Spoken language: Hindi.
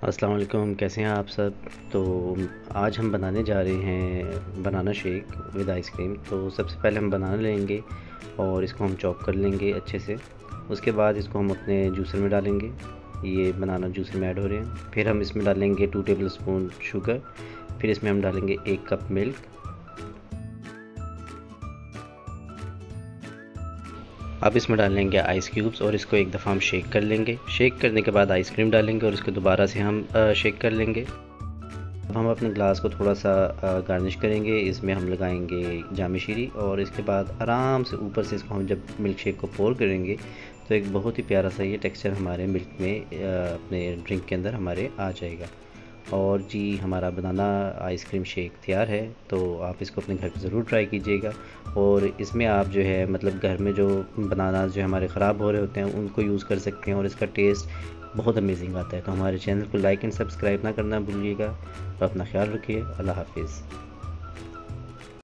अस्सलाम वालेकुम, कैसे हैं आप सब। तो आज हम बनाने जा रहे हैं बनाना शेक विद आइसक्रीम। तो सबसे पहले हम बनाना लेंगे और इसको हम चॉप कर लेंगे अच्छे से। उसके बाद इसको हम अपने जूसर में डालेंगे। ये बनाना जूसर में ऐड हो रहे हैं। फिर हम इसमें डालेंगे 2 टेबल स्पून शुगर। फिर इसमें हम डालेंगे 1 कप मिल्क। अब इसमें डालेंगे आइस क्यूब्स और इसको एक दफ़ा हम शेक कर लेंगे। शेक करने के बाद आइसक्रीम डालेंगे और इसको दोबारा से हम शेक कर लेंगे। अब हम अपने ग्लास को थोड़ा सा गार्निश करेंगे। इसमें हम लगाएंगे जाम शीरी और इसके बाद आराम से ऊपर से इसको हम जब मिल्क शेक को पोर करेंगे तो एक बहुत ही प्यारा सा ये टेक्सचर हमारे मिल्क में अपने ड्रिंक के अंदर हमारे आ जाएगा। और जी, हमारा बनाना आइसक्रीम शेक तैयार है। तो आप इसको अपने घर पे ज़रूर ट्राई कीजिएगा। और इसमें आप जो है मतलब घर में जो बनाना जो हमारे ख़राब हो रहे होते हैं उनको यूज़ कर सकते हैं और इसका टेस्ट बहुत अमेजिंग आता है। तो हमारे चैनल को लाइक एंड सब्सक्राइब ना करना भूलिएगा। तो अपना ख्याल रखिए। अल्लाह हाफिज़।